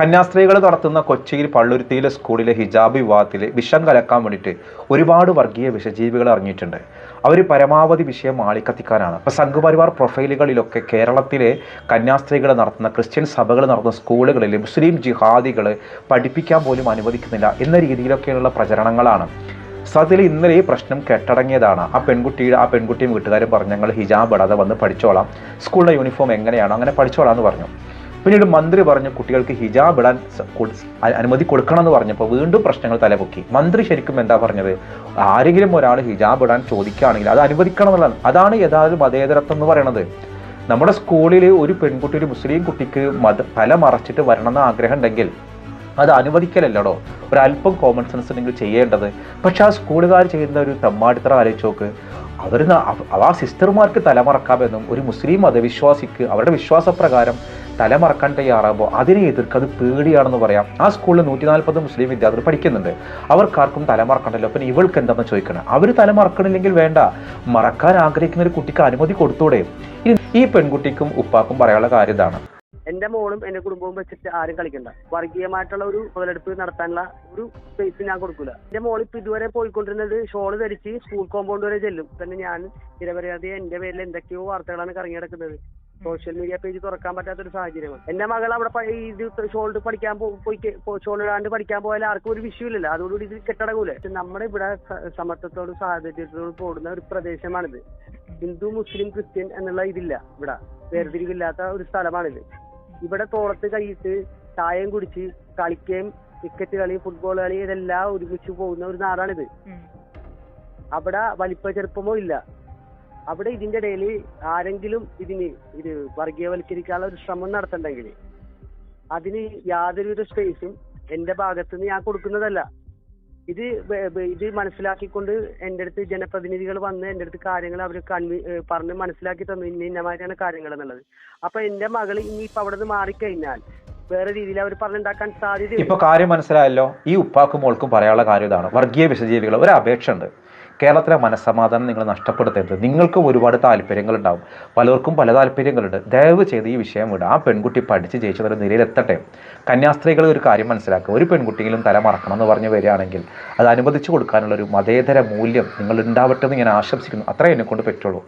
കന്യാസ്ത്രീകൾ നടത്തുന്ന കൊച്ചിയിൽ പള്ളുരുത്തിയിലെ സ്കൂളിലെ ഹിജാബ് വിവാദത്തിൽ വിഷം കലക്കാൻ വേണ്ടിയിട്ട് ഒരുപാട് വർഗീയ വിഷജീവികൾ ഇറങ്ങിയിട്ടുണ്ട്. അവർ പരമാവധി വിഷയം ആളിക്കത്തിക്കാനാണ്. ഇപ്പോൾ സംഘപരിവാർ പ്രൊഫൈലുകളിലൊക്കെ കേരളത്തിലെ കന്യാസ്ത്രീകൾ നടത്തുന്ന ക്രിസ്ത്യൻ സഭകൾ നടത്തുന്ന സ്കൂളുകളിൽ മുസ്ലിം ജിഹാദികൾ പഠിപ്പിക്കാൻ പോലും അനുവദിക്കുന്നില്ല എന്ന രീതിയിലൊക്കെയുള്ള പ്രചരണങ്ങളാണ്. സത്യത്തിൽ ഇന്നലെ ഈ പ്രശ്നം കെട്ടടങ്ങിയതാണ്. ആ പെൺകുട്ടിയും വീട്ടുകാരും പറഞ്ഞു, ഞങ്ങൾ ഹിജാബ് ഇടാതെ വന്ന് പഠിച്ചോളാം, സ്കൂളിലെ യൂണിഫോം എങ്ങനെയാണോ അങ്ങനെ പഠിച്ചോളാം എന്ന് പറഞ്ഞു. പിന്നീട് മന്ത്രി പറഞ്ഞു കുട്ടികൾക്ക് ഹിജാബ് ഇടാൻ അനുമതി കൊടുക്കണം എന്ന് പറഞ്ഞപ്പോൾ വീണ്ടും പ്രശ്നങ്ങൾ തലപൊക്കി. മന്ത്രി ശരിക്കും എന്താ പറഞ്ഞത്? ആരെങ്കിലും ഒരാൾ ഹിജാബ് ഇടാൻ ചോദിക്കുകയാണെങ്കിൽ അത് അനുവദിക്കണം എന്നുള്ളതാണ്. അതാണ് യഥാർത്ഥ മതേതരത്വം എന്ന് പറയുന്നത്. നമ്മുടെ സ്കൂളിൽ ഒരു പെൺകുട്ടി ഒരു മുസ്ലിം കുട്ടിക്ക് തല മറച്ചിട്ട് വരണമെന്ന് ആഗ്രഹം ഉണ്ടെങ്കിൽ അത് അനുവദിക്കലല്ലടോ. ഒരല്പം കോമൺ സെൻസ് നിങ്ങൾ ചെയ്യേണ്ടത്. പക്ഷെ ആ സ്കൂളുകാർ ചെയ്യുന്ന ഒരു തെമ്മാടിത്തരം ആലോചിച്ച് നോക്ക്. ആ സിസ്റ്റർമാർക്ക് തലമറക്കാമെന്നും ഒരു മുസ്ലിം മതവിശ്വാസിക്ക് അവരുടെ വിശ്വാസപ്രകാരം തലമറക്കാൻ തയ്യാറാകുമ്പോൾ അതിനെ എതിർക്കുക അത് പേടിയാണെന്ന് പറയാം. ആ സ്കൂളിൽ 140 മുസ്ലിം വിദ്യാർത്ഥികൾ പഠിക്കുന്നുണ്ട്. അവർക്കാർക്കും തലമറക്കണ്ടല്ലോ. പിന്നെ ഇവൾക്ക് എന്താണെന്ന് ചോദിക്കണം. അവർ തലമറക്കണില്ലെങ്കിൽ വേണ്ട, മറക്കാൻ ആഗ്രഹിക്കുന്ന ഒരു കുട്ടിക്ക് അനുമതി കൊടുത്തൂടെ? ഈ പെൺകുട്ടിക്കും ഉപ്പാക്കും പറയാനുള്ള കാര്യം ഇതാണ്. എന്റെ മോളും എന്റെ കുടുംബവും വെച്ചിട്ട് ആരും കളിക്കണ്ട. വർഗീയമായിട്ടുള്ള ഒരു മുതലെടുപ്പ് നടത്താനുള്ള ഒരു സ്പേസ് ഞാൻ കൊടുക്കൂല. എന്റെ മോൾ ഇപ്പൊ ഇതുവരെ പോയിക്കൊണ്ടിരുന്നത് ഷോള് ധരിച്ച് സ്കൂൾ കോമ്പൗണ്ട് വരെ ചെല്ലും. തന്നെ ഞാൻ നിരപരാധിയെ എന്റെ പേരിൽ എന്തൊക്കെയോ വാർത്തകളാണ് കറങ്ങി കിടക്കുന്നത്. സോഷ്യൽ മീഡിയ പേജ് തുറക്കാൻ പറ്റാത്തൊരു സാഹചര്യമാണ്. എന്റെ മകൾ അവിടെ ഇത് ഷോൾഡ് പഠിക്കാൻ ഷോളിടാണ്ട് പഠിക്കാൻ പോയാൽ ആർക്കും ഒരു വിഷയമില്ലല്ലോ. അതോടുകൂടി ഇത് കെട്ടടങ്ങൂലേ? നമ്മുടെ ഇവിടെ സമത്വത്തോടും സാഹചര്യത്തോടും കൂടുന്ന ഒരു പ്രദേശമാണിത്. ഹിന്ദു മുസ്ലിം ക്രിസ്ത്യൻ എന്നുള്ള ഇതില്ല. ഇവിടെ വേർതിരിവില്ലാത്ത ഒരു സ്ഥലമാണിത്. ഇവിടെ തോളത്ത് കൈയിട്ട് ചായം കുടിച്ച് കളിക്കുകയും ക്രിക്കറ്റ് കളി ഫുട്ബോൾ കളി ഇതെല്ലാം ഒരുമിച്ച് പോകുന്ന ഒരു നാടാണിത്. അവിടെ വലിപ്പ ചെറുപ്പമോ ഇല്ല. അവിടെ ഇതിന്റെ ഇടയിൽ ആരെങ്കിലും ഇത് വർഗീയവൽക്കരിക്കാനുള്ള ഒരു ശ്രമം നടത്തണ്ടെങ്കിൽ അതിന് യാതൊരുവിധ സ്പേസും എന്റെ ഭാഗത്തുനിന്ന് ഞാൻ കൊടുക്കുന്നതല്ല. ഇത് മനസ്സിലാക്കിക്കൊണ്ട് എൻ്റെ അടുത്ത് ജനപ്രതിനിധികൾ വന്ന് എൻ്റെ അടുത്ത് കാര്യങ്ങൾ അവർ പറഞ്ഞ് മനസ്സിലാക്കി തന്നു ഇന്നമാതിരിയാണ് കാര്യങ്ങൾ എന്നുള്ളത്. അപ്പൊ എന്റെ മകള് ഇനിയിപ്പോ അവിടെ നിന്ന് മാറിക്കഴിഞ്ഞാൽ വേറെ രീതിയിൽ അവർ പറഞ്ഞുണ്ടാക്കാൻ സാധ്യത. ഇപ്പൊ കാര്യം മനസ്സിലായല്ലോ. ഈ ഉപ്പാക്കും മോൾക്കും പറയാനുള്ള കാര്യം ഇതാണ്. വർഗീയ വിഷജീവികൾ ഒരു അപേക്ഷ ഉണ്ട്. കേരളത്തിലെ മനസ്സമാധാനം നിങ്ങൾ നഷ്ടപ്പെടുത്തരുത്. നിങ്ങൾക്ക് ഒരുപാട് താല്പര്യങ്ങളുണ്ടാവും. പലർക്കും പല താല്പര്യങ്ങളുണ്ട്. ദയവ് ചെയ്ത് ഈ വിഷയം വിടുക. ആ പെൺകുട്ടി പഠിച്ച് ജയിച്ചതൊരു നിലയിലെത്തട്ടെ. കന്യാസ്ത്രീകൾ ഒരു കാര്യം മനസ്സിലാക്കുക. ഒരു പെൺകുട്ടിയെങ്കിലും തല മറക്കണം എന്ന് പറഞ്ഞ് വരികയാണെങ്കിൽ അത് അനുവദിച്ചു കൊടുക്കാനുള്ളൊരു മതേതര മൂല്യം നിങ്ങൾ ഉണ്ടാവട്ടെ എന്ന് ഞാൻ ആശംസിക്കുന്നു. അത്രേ എന്നെ കൊണ്ട് പറ്റുള്ളൂ.